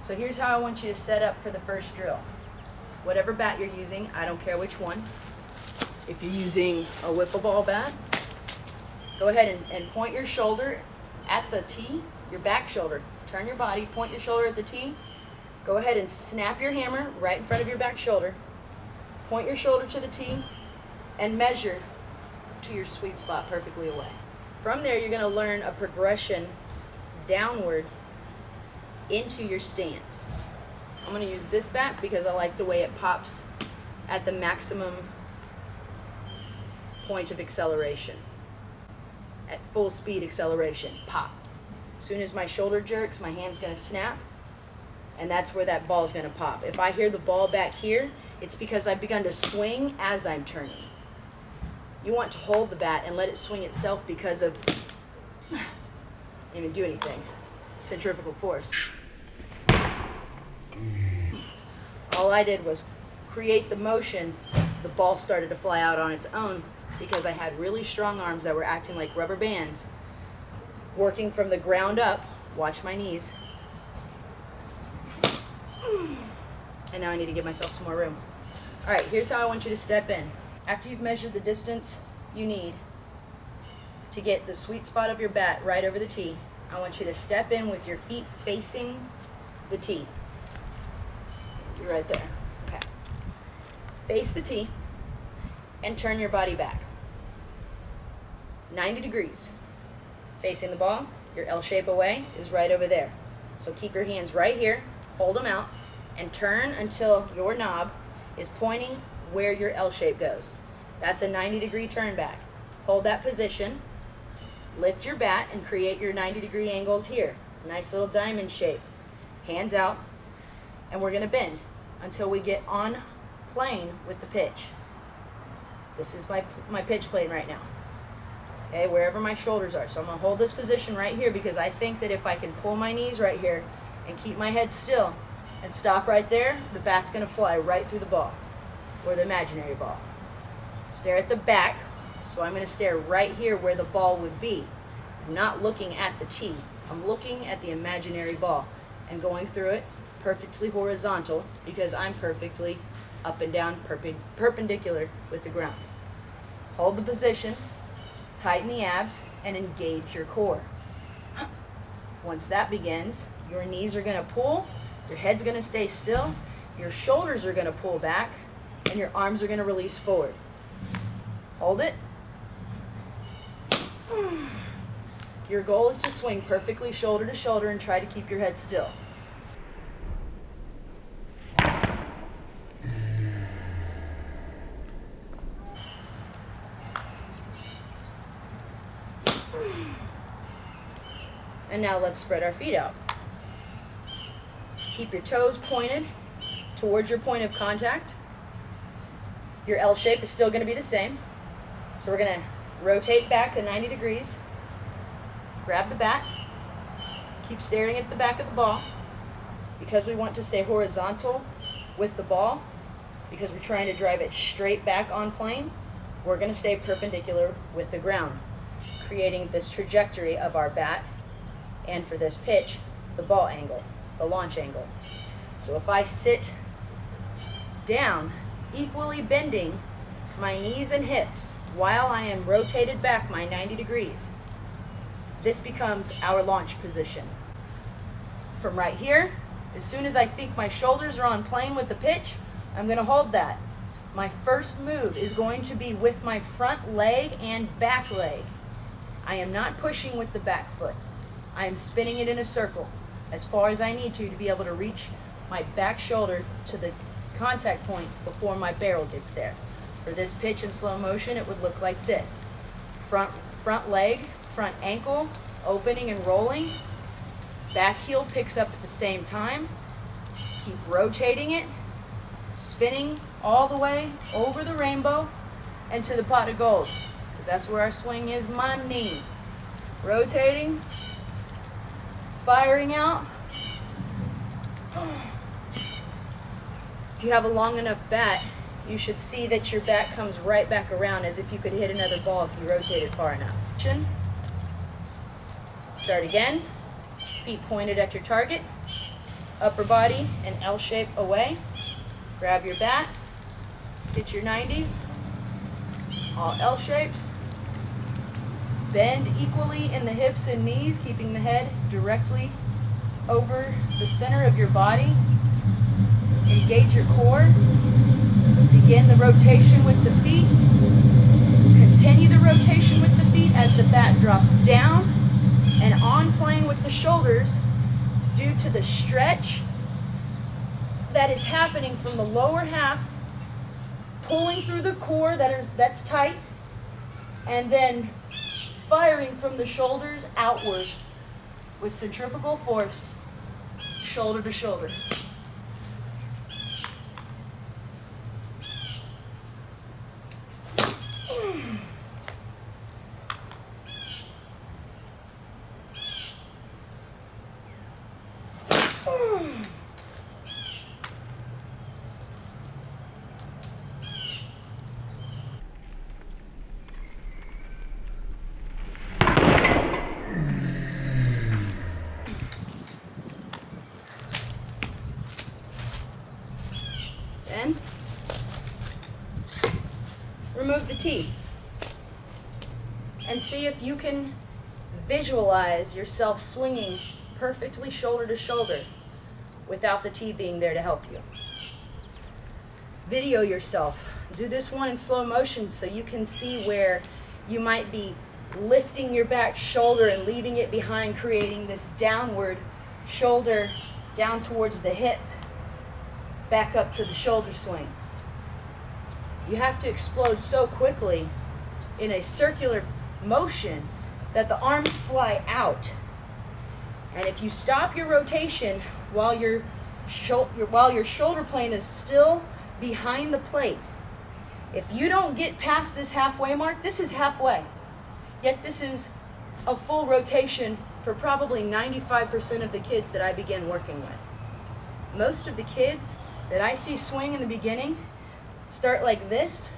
So here's how I want you to set up for the first drill. Whatever bat you're using, I don't care which one. If you're using a wiffle ball bat, go ahead and point your shoulder at the tee, your back shoulder. Turn your body, point your shoulder at the tee. Go ahead and snap your hammer right in front of your back shoulder. Point your shoulder to the tee and measure to your sweet spot perfectly away. From there, you're going to learn a progression downward into your stance. I'm going to use this bat because I like the way it pops at the maximum point of acceleration. At full speed acceleration, pop. As soon as my shoulder jerks, my hand's going to snap, and that's where that ball is going to pop. If I hear the ball back here, it's because I've begun to swing as I'm turning. You want to hold the bat and let it swing itself because of, didn't even do anything, centrifugal force. All I did was create the motion. The ball started to fly out on its own because I had really strong arms that were acting like rubber bands, working from the ground up. Watch my knees. And now I need to give myself some more room. All right, here's how I want you to step in. After you've measured the distance you need to get the sweet spot of your bat right over the tee, I want you to step in with your feet facing the tee. You're right there. Okay. Face the tee and turn your body back. 90 degrees. Facing the ball, your L shape away is right over there. So keep your hands right here, hold them out, and turn until your knob is pointing where your L shape goes. That's a 90-degree turn back. Hold that position, lift your bat, and create your 90-degree angles here. Nice little diamond shape. Hands out, and we're going to bend until we get on plane with the pitch. This is my pitch plane right now. Okay, wherever my shoulders are. So I'm going to hold this position right here because I think that if I can pull my knees right here and keep my head still and stop right there, the bat's going to fly right through the ball, or the imaginary ball. Stare at the back, so I'm going to stare right here where the ball would be. I'm not looking at the tee. I'm looking at the imaginary ball and going through it perfectly horizontal because I'm perfectly up and down perpendicular with the ground. Hold the position, tighten the abs, and engage your core. Once that begins, your knees are going to pull, your head's going to stay still, your shoulders are going to pull back, and your arms are going to release forward. Hold it. Your goal is to swing perfectly shoulder to shoulder and try to keep your head still. And now let's spread our feet out. Keep your toes pointed towards your point of contact. Your L shape is still going to be the same. So we're going to rotate back to 90 degrees. Grab the bat. Keep staring at the back of the ball. Because we want to stay horizontal with the ball, because we're trying to drive it straight back on plane, we're going to stay perpendicular with the ground, creating this trajectory of our bat, and for this pitch, the ball angle, the launch angle. So if I sit down, equally bending my knees and hips while I am rotated back my 90 degrees, this becomes our launch position. From right here, as soon as I think my shoulders are on plane with the pitch, I'm going to hold that. My first move is going to be with my front leg and back leg. I am not pushing with the back foot. I am spinning it in a circle as far as I need to be able to reach my back shoulder to the contact point before my barrel gets there. For this pitch in slow motion, it would look like this. Front leg, front ankle, opening and rolling. Back heel picks up at the same time. Keep rotating it, spinning all the way over the rainbow and to the pot of gold, because that's where our swing is money. Rotating, firing out. If you have a long enough bat, you should see that your bat comes right back around as if you could hit another ball if you rotated far enough. Start again. Feet pointed at your target. upper body and L shape away. Grab your bat, hit your 90s, all L shapes. Bend equally in the hips and knees, keeping the head directly over the center of your body. Engage your core. Begin the rotation with the feet. Continue the rotation with the feet as the bat drops down and on, playing with the shoulders due to the stretch that is happening from the lower half, pulling through the core that's tight, and then firing from the shoulders outward with centrifugal force, shoulder to shoulder. Then remove the tee and see if you can visualize yourself swinging perfectly shoulder to shoulder without the tee being there to help you. Video yourself. Do this one in slow motion so you can see where you might be lifting your back shoulder and leaving it behind, creating this downward shoulder down towards the hip, back up to the shoulder swing. You have to explode so quickly in a circular motion that the arms fly out. And if you stop your rotation while your shoulder plane is still behind the plate, if you don't get past this halfway mark, this is halfway. Yet this is a full rotation for probably 95% of the kids that I begin working with. Most of the kids that I see swing in the beginning start like this,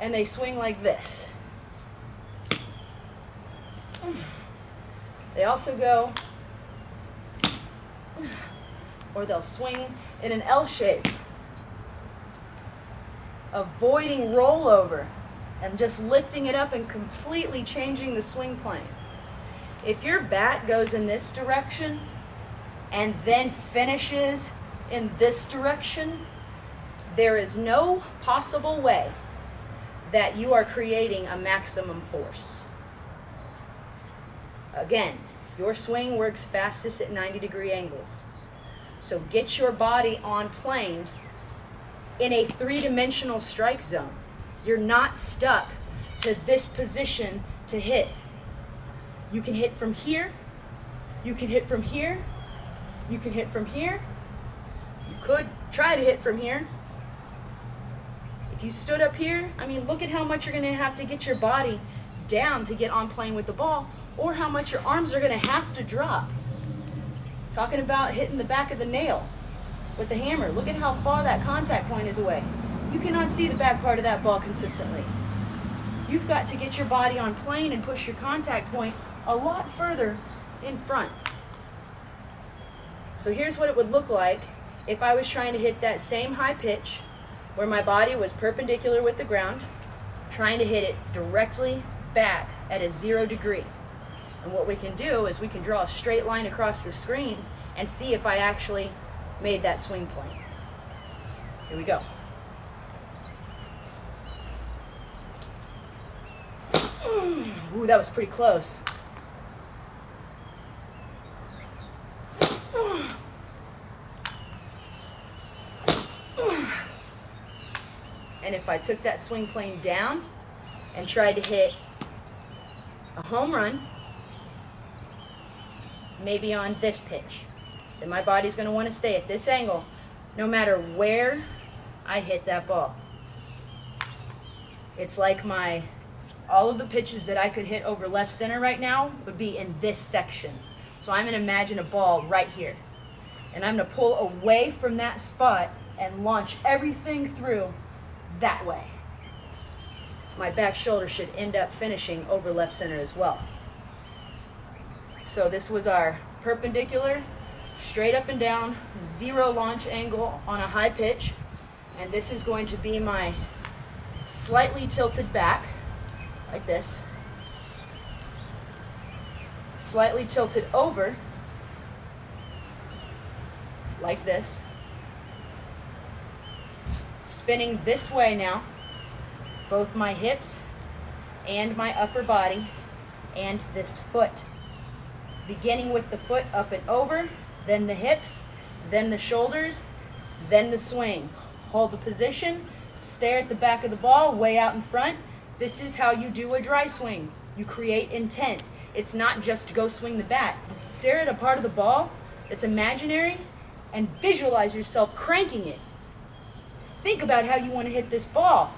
and they swing like this. They also go, or they'll swing in an L shape, avoiding rollover and just lifting it up and completely changing the swing plane. If your bat goes in this direction and then finishes in this direction, there is no possible way that you are creating a maximum force. Again, your swing works fastest at 90-degree angles. So get your body on plane in a three-dimensional strike zone. You're not stuck to this position to hit. You can hit from here, you can hit from here, you can hit from here. You could try to hit from here. If you stood up here, I mean, look at how much you're going to have to get your body down to get on plane with the ball, or how much your arms are going to have to drop. Talking about hitting the back of the nail with the hammer. Look at how far that contact point is away. You cannot see the back part of that ball consistently. You've got to get your body on plane and push your contact point a lot further in front. So here's what it would look like if I was trying to hit that same high pitch where my body was perpendicular with the ground, trying to hit it directly back at a 0 degree. And what we can do is we can draw a straight line across the screen and see if I actually made that swing plane. Here we go. Ooh, that was pretty close. And if I took that swing plane down and tried to hit a home run, maybe on this pitch, then my body's going to want to stay at this angle no matter where I hit that ball. It's like all of the pitches that I could hit over left center right now would be in this section. So I'm going to imagine a ball right here. And I'm going to pull away from that spot and launch everything through that way. My back shoulder should end up finishing over left center as well. So this was our perpendicular straight up and down, zero launch angle on a high pitch. And this is going to be my slightly tilted back, like this. Slightly tilted over, like this. Spinning this way now, both my hips and my upper body and this foot. Beginning with the foot up and over, then the hips, then the shoulders, then the swing. Hold the position, stare at the back of the ball, way out in front. This is how you do a dry swing. You create intent. It's not just go swing the bat. Stare at a part of the ball that's imaginary and visualize yourself cranking it. Think about how you want to hit this ball.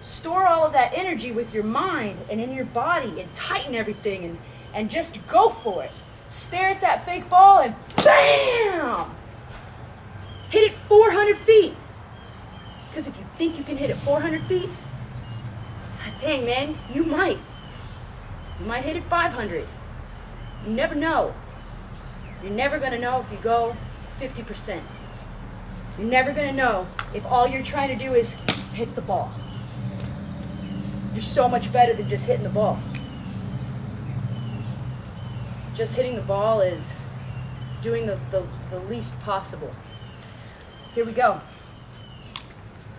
Store all of that energy with your mind and in your body and tighten everything and just go for it. Stare at that fake ball and BAM! Hit it 400 feet. Because if you think you can hit it 400 feet, dang man, you might. You might hit it 500. You never know. You're never going to know if you go 50%. You're never going to know if all you're trying to do is hit the ball. You're so much better than just hitting the ball. Just hitting the ball is doing the least possible. Here we go.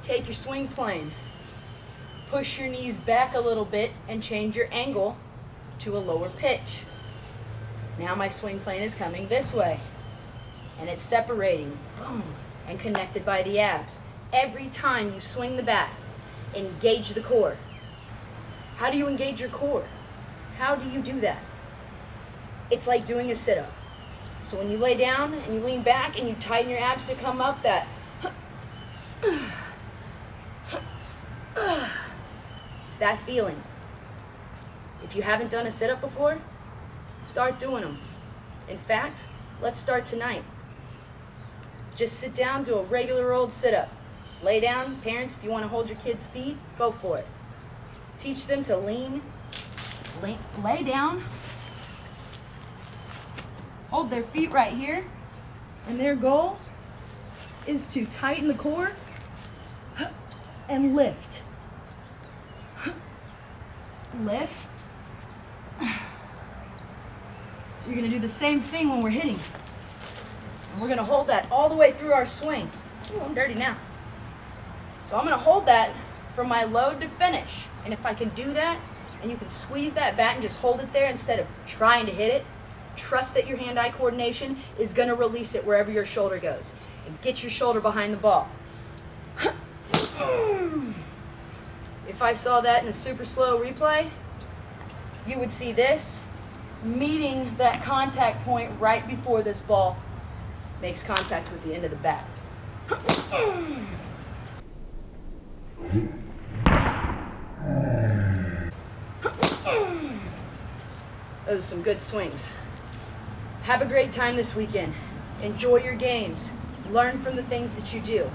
Take your swing plane. Push your knees back a little bit and change your angle to a lower pitch. Now my swing plane is coming this way. And it's separating, boom, and connected by the abs. Every time you swing the bat, engage the core. How do you engage your core? How do you do that? It's like doing a sit-up. So when you lay down and you lean back and you tighten your abs to come up, that it's that feeling. If you haven't done a sit-up before, start doing them. In fact, let's start tonight. Just sit down, do a regular old sit-up. Lay down. Parents, if you want to hold your kids' feet, go for it. Teach them to lay down, hold their feet right here, and their goal is to tighten the core and lift. Lift. So you're going to do the same thing when we're hitting. And we're going to hold that all the way through our swing. Ooh, I'm dirty now. So I'm going to hold that from my load to finish. And if I can do that, and you can squeeze that bat and just hold it there instead of trying to hit it, trust that your hand-eye coordination is going to release it wherever your shoulder goes. And get your shoulder behind the ball. If I saw that in a super slow replay, you would see this meeting that contact point right before this ball makes contact with the end of the bat. Those are some good swings. Have a great time this weekend. Enjoy your games. Learn from the things that you do.